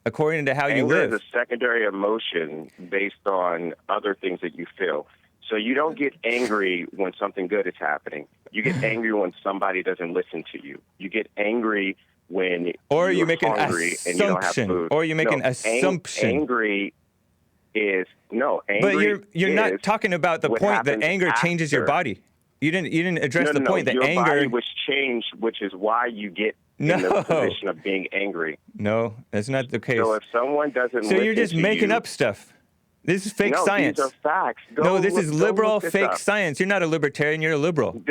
according to how you live. Anger is a secondary emotion based on other things that you feel. So you don't get angry when something good is happening. You get angry when somebody doesn't listen to you. You get angry when you're hungry and you don't have food. Or you make an assumption. Angry is angry. But you're not talking about the point that anger changes your body. You didn't address the point that your anger body was changed, which is why you get in the position of being angry. No, that's not the case. So if someone doesn't so you're just making up stuff. This is fake science. These are facts. This is liberal fake science. You're not a libertarian. You're a liberal.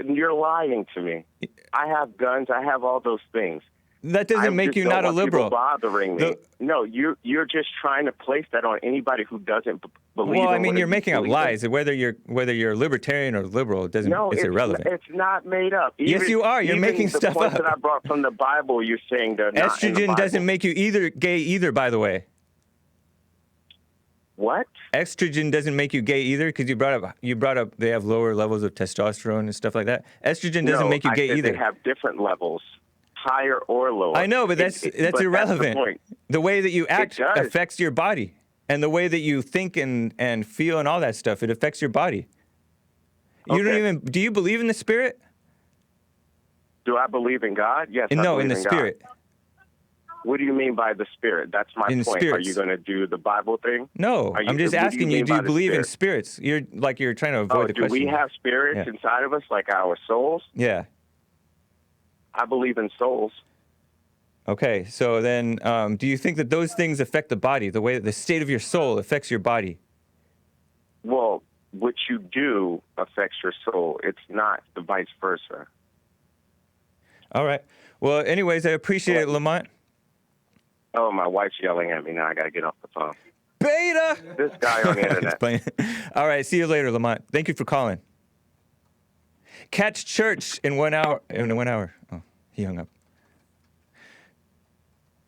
You're lying to me. I have guns. I have all those things. That doesn't make you not a liberal. Bothering me. No, you're just trying to place that on anybody who doesn't believe. Well, I mean, you're making up lies. Whether you're a libertarian or liberal, it's irrelevant. It's not made up. Yes, you are. You're making stuff up. The points that I brought from the Bible, you're saying they're not. Estrogen doesn't make you gay either. By the way. What? Estrogen doesn't make you gay either because you brought up they have lower levels of testosterone and stuff like that. Estrogen doesn't make you gay either. They have different levels. Higher or lower. I know, but that's irrelevant. That's the point. The way that you act affects your body, And the way that you think and feel and all that stuff, it affects your body. You don't even, do you believe in the spirit? Do I believe in God? Yes, I No, believe in the God. spirit. What do you mean by the spirit? That's my In point. spirits. Are you going to do the Bible thing? No, I'm just asking you, do you believe in spirit? spirits? You're trying to avoid the do question. we have spirits inside of us, like our souls? Yeah. I believe in souls. Okay, so then do you think that those things affect the body, the way that the state of your soul affects your body? Well, what you do affects your soul. It's not the vice versa. All right. Well, anyways, I appreciate it, Lamont. Oh, my wife's yelling at me now. I got to get off the phone. Beta! This guy on the internet. All right, see you later, Lamont. Thank you for calling. Catch church in 1 hour. In 1 hour. Oh, he hung up.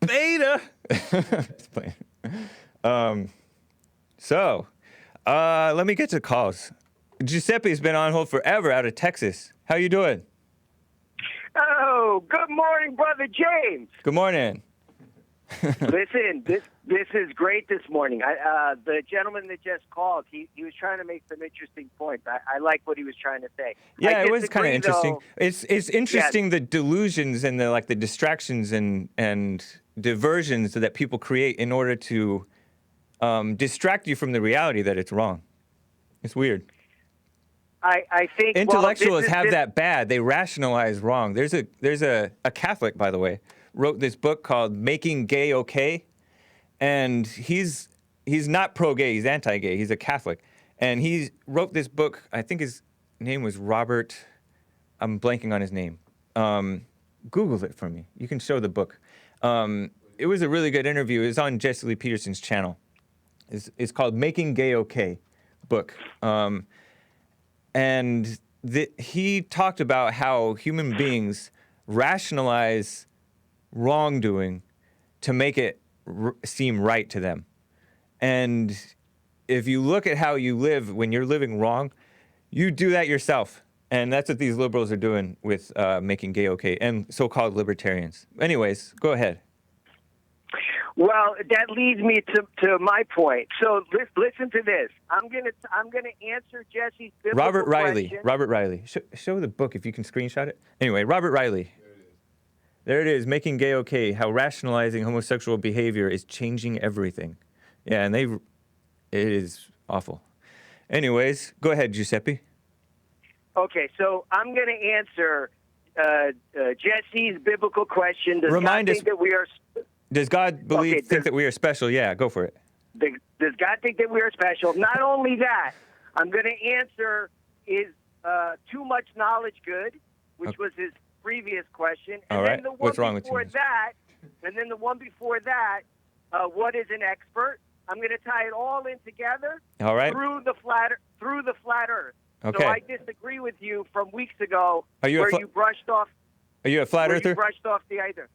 Beta! Just playing. Let me get to calls. Giuseppe's been on hold forever out of Texas. How you doing? Oh, good morning, Brother James. Good morning. Listen, this is great this morning. The gentleman that just called, he was trying to make some interesting points. I like what he was trying to say. Yeah, it was kind of interesting. Though, it's interesting the delusions and the distractions and diversions that people create in order to distract you from the reality that it's wrong. It's weird. I think intellectuals have that bad. They rationalize wrong. There's a Catholic, by the way, wrote this book called Making Gay Okay, and he's not pro-gay. He's anti-gay. He's a Catholic, and he wrote this book. I think his name was Robert. I'm blanking on his name. Google it for me. You can show the book. It was a really good interview. It was on Jesse Lee Peterson's channel. It's called Making Gay Okay book. And he talked about how human beings rationalize wrongdoing to make it seem right to them. And if you look at how you live when you're living wrong, you do that yourself. And that's what these liberals are doing with making gay okay and so-called libertarians. Anyways, go ahead. Well, that leads me to my point. So listen to this. I'm gonna answer Jesse's biblical question. Robert Riley. Show the book if you can screenshot it. Anyway, Robert Riley. There it is. Making Gay Okay: How Rationalizing Homosexual Behavior is Changing Everything. Yeah, and it is awful. Anyways, go ahead, Giuseppe. Okay, so I'm going to answer Jesse's biblical question. Does Remind God us. think that we are? Does God think that we are special? Yeah, go for it. Does God think that we are special? Not only that, I'm going to answer, is too much knowledge good, which was his previous question. And all right. then the one What's wrong with before you? and then the one before that, what is an expert? I'm going to tie it all in together. All right. Through the flat Earth. Okay. So I disagree with you from weeks ago you brushed off. Are you a flat earther? You brushed off the idea.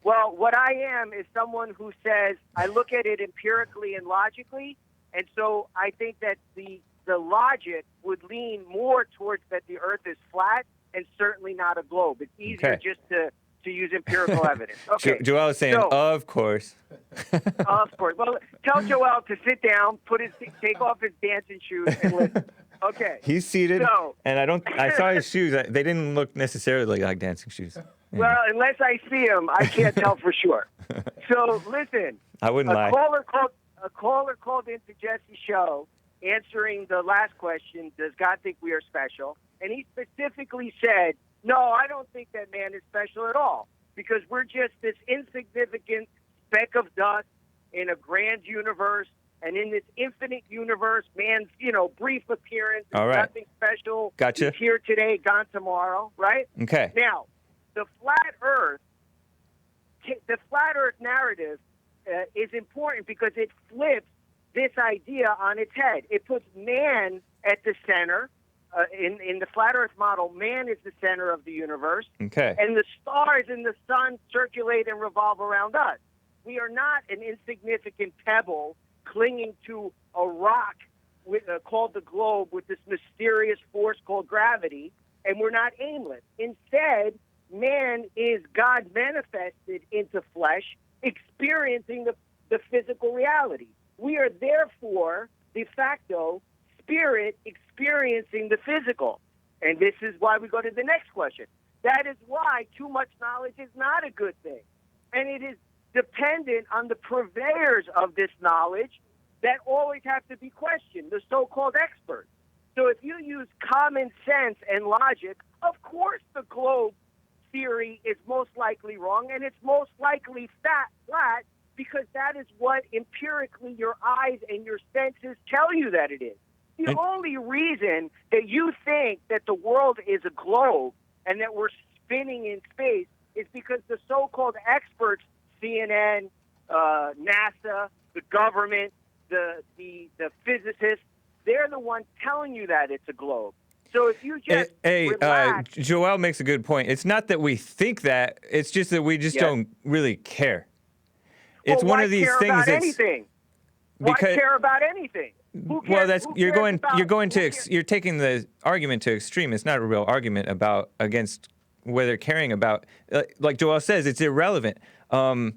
Well, what I am is someone who says I look at it empirically and logically, and so I think that the logic would lean more towards that the Earth is flat and certainly not a globe. It's easier just to use empirical evidence. Okay. Joel is saying, of course. Of course. Well, tell Joel to sit down, take off his dancing shoes, and listen. Okay. He's seated, and I saw his shoes. They didn't look necessarily like dancing shoes. Well, unless I see him, I can't tell for sure. So listen. I wouldn't lie. A caller called into Jesse's show answering the last question, does God think we are special? And he specifically said, no, I don't think that man is special at all, because we're just this insignificant speck of dust in a grand universe. And in this infinite universe, man's, brief appearance is nothing special. Gotcha. He's here today, gone tomorrow, right? Okay. Now, the flat Earth narrative is important because it flips this idea on its head. It puts man at the center. In the flat Earth model, man is the center of the universe. Okay. And the stars and the sun circulate and revolve around us. We are not an insignificant pebble clinging to a rock called the globe with this mysterious force called gravity, and we're not aimless. Instead, man is God manifested into flesh, experiencing the physical reality. We are therefore, de facto, spirit experiencing the physical. And this is why we go to the next question. That is why too much knowledge is not a good thing. And it is dependent on the purveyors of this knowledge that always have to be questioned, the so-called experts. So if you use common sense and logic, of course the globe theory is most likely wrong, and it's most likely flat, because that is what empirically your eyes and your senses tell you that it is. The only reason that you think that the world is a globe and that we're spinning in space is because the so-called experts, CNN, NASA, the government, the physicists, they're the ones telling you that it's a globe. So if you just relax, Joel makes a good point. It's not that we think that; it's just that we just don't really care. It's one of these things about that's anything? Why care about anything? Who cares? Well, you're taking the argument to extreme. It's not a real argument against whether caring about. Like Joel says, it's irrelevant. I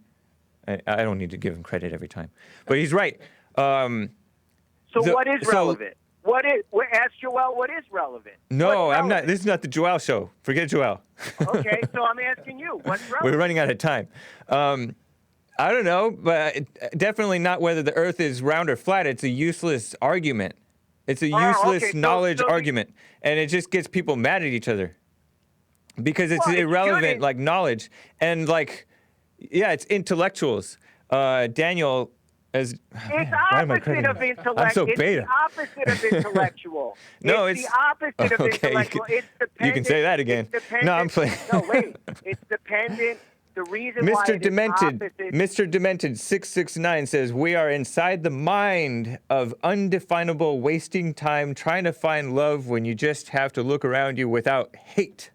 don't need to give him credit every time, but he's right. What is relevant? Ask Joel what is relevant. No, I'm not. This is not the Joel show. Forget Joel. Okay, so I'm asking you, what's relevant? We're running out of time. I don't know, but definitely not whether the Earth is round or flat. It's a useless argument. It's a useless knowledge argument, and it just gets people mad at each other because it's irrelevant, like knowledge, and it's intellectuals. Daniel. It's opposite of intellectual. I'm so beta. It's the opposite of intellectual. No, it's the opposite of intellectual. It's dependent. You can say that again. No, I'm playing. No, wait. It's dependent. The reason why it is opposite. Mr. Demented 669 says, we are inside the mind of undefinable wasting time trying to find love when you just have to look around you without hate.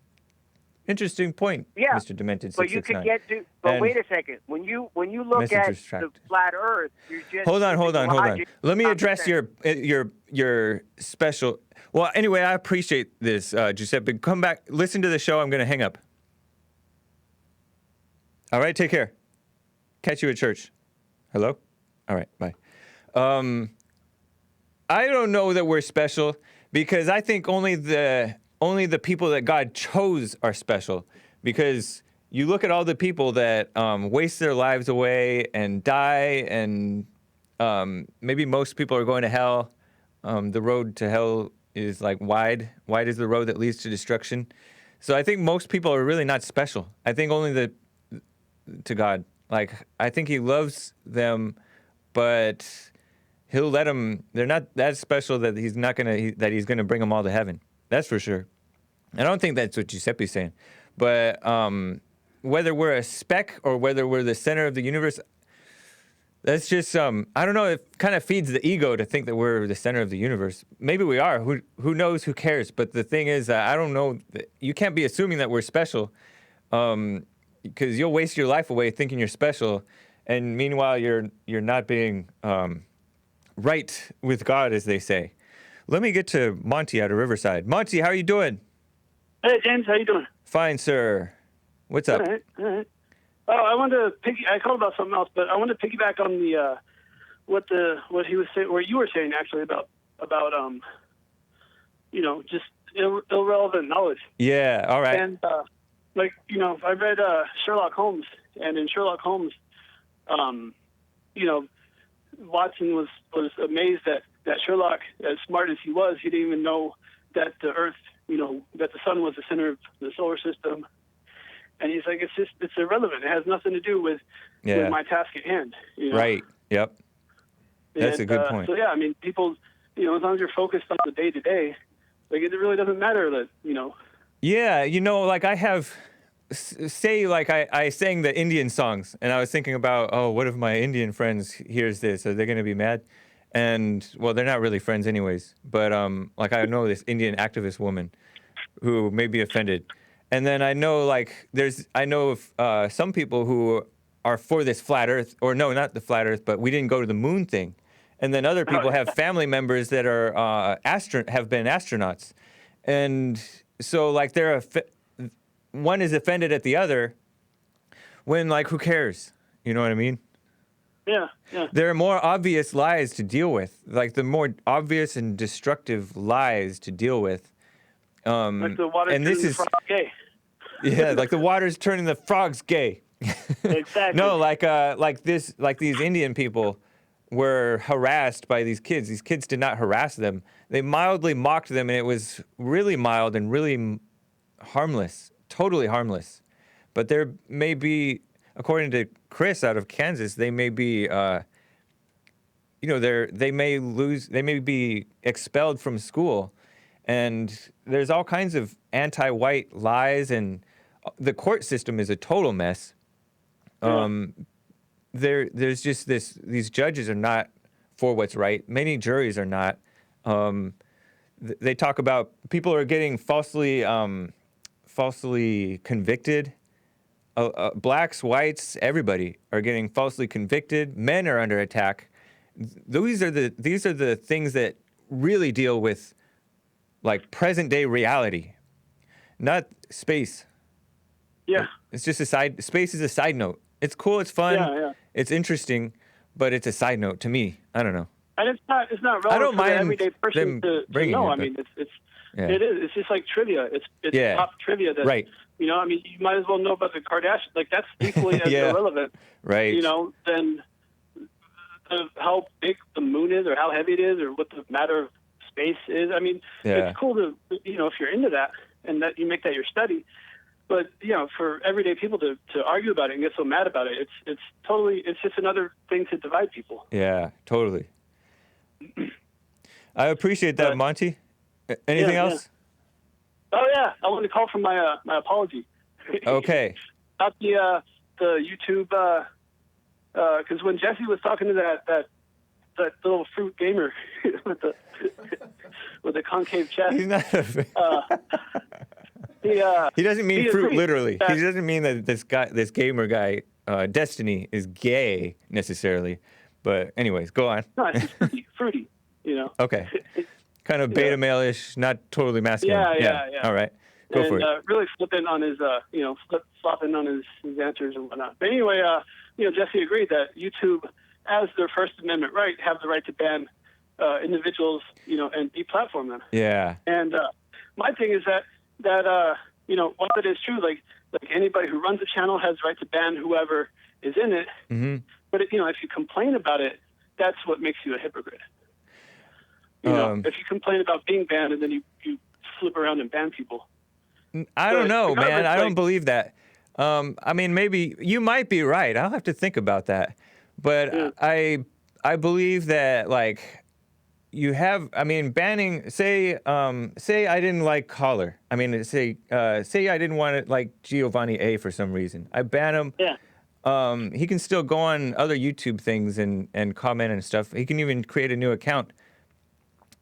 Interesting point, Mr. Demented 669. But you could get to. But wait a second. When you look at the flat Earth, you're just hold on. Let me address your special. Well, anyway, I appreciate this, Giuseppe. Come back, listen to the show. I'm going to hang up. All right, take care. Catch you at church. Hello? All right, bye. I don't know that we're special because I think only the people that God chose are special, because you look at all the people that waste their lives away and die, and maybe most people are going to hell. The road to hell is wide. Wide is the road that leads to destruction. So I think most people are really not special. I think only to God. I think he loves them, but he'll let them. They're not that special that he's gonna bring them all to heaven. That's for sure. I don't think that's what Giuseppe's saying. But whether we're a speck or whether we're the center of the universe, that's just I don't know. It kind of feeds the ego to think that we're the center of the universe. Maybe we are. Who knows? Who cares? But the thing is, I don't know. You can't be assuming that we're special. Because you'll waste your life away thinking you're special, and meanwhile you're not being right with God, as they say. Let me get to Monty out of Riverside. Monty, how are you doing? Hey, James, how you doing? Fine, sir. What's up? All right. Oh, I wanted to I called about something else, but I wanted to piggyback on the what he was saying, where you were saying actually about just irrelevant knowledge. Yeah. All right. And I read Sherlock Holmes, and in Sherlock Holmes, Watson was amazed that Sherlock, as smart as he was, he didn't even know that the Earth, that the sun was the center of the solar system. And he's like, it's irrelevant. It has nothing to do with my task at hand. Right. Yep. That's a good point. So yeah, I mean, people, as long as you're focused on the day to day, it really doesn't matter that. Yeah, I have, I sang the Indian songs, and I was thinking about, what if my Indian friends hears this? Are they going to be mad? And, well, they're not really friends anyways. But, I know this Indian activist woman who may be offended. And then I know, some people who are for this flat Earth, or no, not the flat Earth, but we didn't go to the moon thing. And then other people have family members that are have been astronauts. And so, one is offended at the other when, who cares? You know what I mean? Yeah, yeah. There are more obvious lies to deal with, like the more obvious and destructive lies to deal with. Like the water and this turning the is frog gay. yeah, like the water's turning the frogs gay. Exactly. No, like these Indian people were harassed by these kids. These kids did not harass them. They mildly mocked them, and it was really mild and really harmless, totally harmless. But there may be, according to Chris out of Kansas, they may be, they may be expelled from school, and there's all kinds of anti-white lies, and the court system is a total mess. There's just these judges are not for what's right. Many juries are not. They talk about people are getting falsely convicted. Blacks, whites, everybody are getting falsely convicted. Men are under attack. These are the things that really deal with like present day reality, not space. Yeah. It's just space is a side note. It's cool, it's fun, it's interesting, but it's a side note to me. I don't know. And it's not relevant I don't for mind the everyday person to know. it, I mean, it is. Yeah. It's just like trivia. It's top trivia that right. I mean, you might as well know about the Kardashians. Like that's equally as irrelevant. Right. Than how big the moon is, or how heavy it is, or what the matter of space is. I mean, it's cool to if you're into that and that you make that your study. But for everyday people to argue about it and get so mad about it, it's just another thing to divide people. Yeah, totally. I appreciate that, Monty. Anything else? Yeah. Oh yeah, I wanted to call for my apology. Okay. About the YouTube, because when Jesse was talking to that little fruit gamer with the concave chest, he's not he doesn't mean fruit literally. He doesn't mean that this gamer guy, Destiny, is gay necessarily. But anyways, go on. No, it's just fruity, Okay. Kind of beta male-ish, not totally masculine. Yeah. All right. Go for it. Really flipping on his, flopping on his answers and whatnot. But anyway, Jesse agreed that YouTube, as their First Amendment right, have the right to ban individuals, and deplatform them. Yeah. And my thing is that while it is true, like anybody who runs a channel has the right to ban whoever is in it. Mm-hmm. But if you complain about it, that's what makes you a hypocrite. If you complain about being banned and then you flip around and ban people. I don't know, man. I don't believe that. I mean, maybe you might be right. I'll have to think about that. But I believe that you have. I mean, banning. Say I didn't like Collar. I mean, say I didn't want to like Giovanni A for some reason. I ban him. Yeah. He can still go on other YouTube things and comment and stuff. He can even create a new account.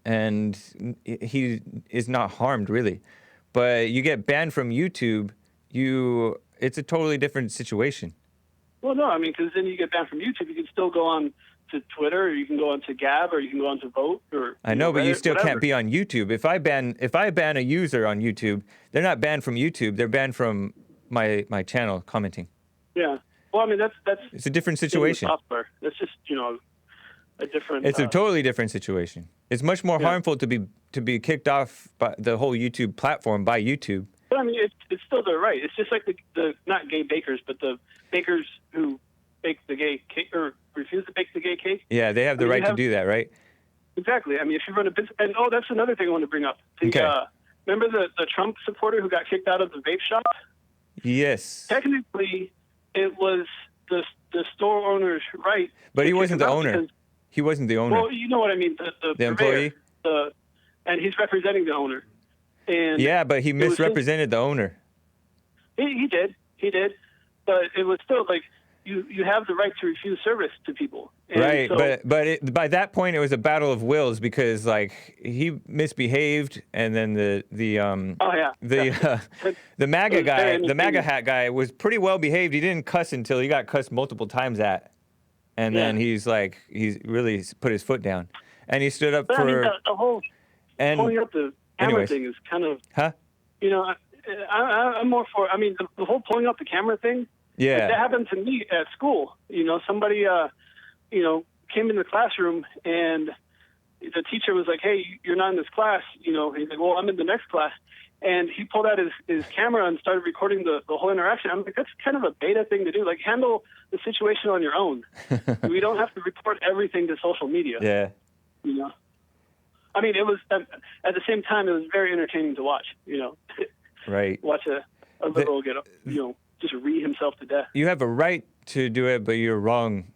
And he is not harmed, really. But you get banned from YouTube, it's a totally different situation. Well, no, I mean, because then you get banned from YouTube, you can still go on to Twitter, or you can go on to Gab, or you can go on to Vote, or I know, but Reddit, you still whatever. can't be on YouTube. If I ban a user on YouTube, they're not banned from YouTube. They're banned from my channel commenting. Yeah. Well, I mean, that's it's a different situation. Software. That's just a different. It's a totally different situation. It's much more harmful to be kicked off by the whole YouTube platform by YouTube. But I mean, it's still their right. It's just like the not gay bakers, but the bakers who bake the gay cake or refuse to bake the gay cake. Yeah, they have the right to do that, right? Exactly. I mean, if you run a business, and that's another thing I want to bring up. Remember the Trump supporter who got kicked out of the vape shop? Yes. Technically, it was the store owner's right. But he wasn't the owner. He wasn't the owner. Well, you know what I mean. The employee. And he's representing the owner. And yeah, but he misrepresented the owner. He did. But it was still like you have the right to refuse service to people. And right, but by that point it was a battle of wills because he misbehaved, and then the MAGA guy, the MAGA hat guy, was pretty well behaved. He didn't cuss until he got cussed multiple times at, and then he's really put his foot down, and he stood up for. I mean, the whole pulling up the camera thing is kind of. Huh? I'm more for. I mean, the whole pulling up the camera thing. Yeah. That happened to me at school. Somebody came into the classroom and the teacher was like, "Hey, you're not in this class." He's like, "Well, I'm in the next class." And he pulled out his camera and started recording the whole interaction. I'm like, that's kind of a beta thing to do. Like, handle the situation on your own. We don't have to report everything to social media. Yeah. I mean, it was, at the same time, it was very entertaining to watch, Right. Watch a liberal get, just read himself to death. You have a right to do it, but you're wrong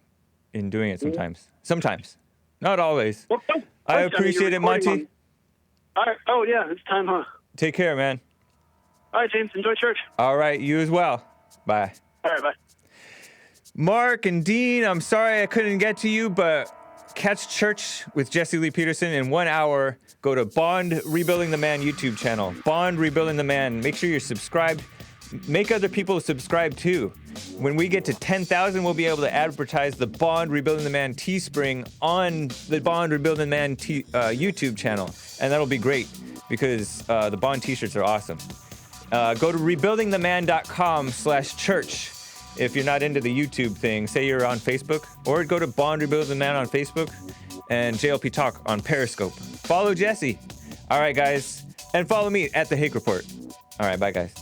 in doing it sometimes. Sometimes. Not always. Well, I appreciate it, Monty. All right. Oh, yeah, it's time, huh? Take care, man. All right, James. Enjoy church. All right, you as well. Bye. All right, bye. Mark and Dean, I'm sorry I couldn't get to you, but catch church with Jesse Lee Peterson in 1 hour. Go to Bond Rebuilding the Man YouTube channel. Bond Rebuilding the Man. Make sure you're subscribed. Make other people subscribe too. When we get to 10,000, we'll be able to advertise the Bond Rebuilding the Man Teespring on the Bond Rebuilding the Man YouTube channel. And that'll be great because the Bond t-shirts are awesome. Go to rebuildingtheman.com/church if you're not into the YouTube thing. Say you're on Facebook, or go to Bond Rebuilding the Man on Facebook and JLP Talk on Periscope. Follow Jesse. All right, guys. And follow me at The Hake Report. All right, bye, guys.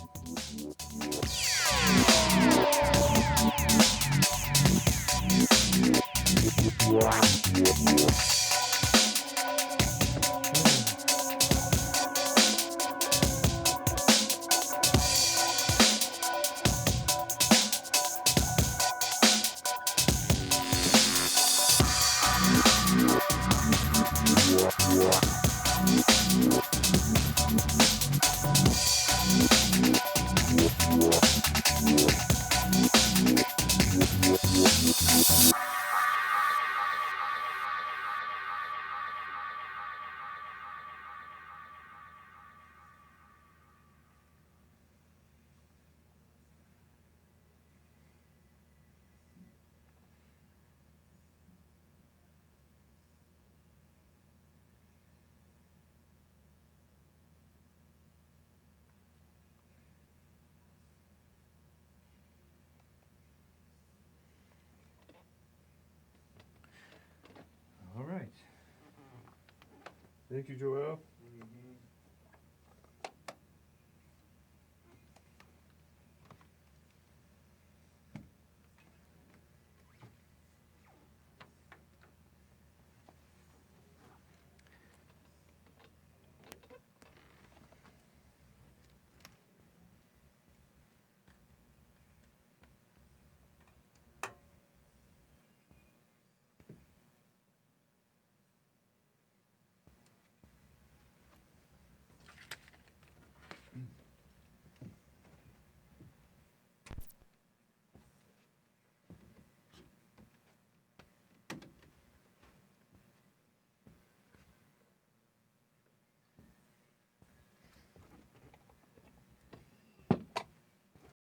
All right. Thank you, Joel.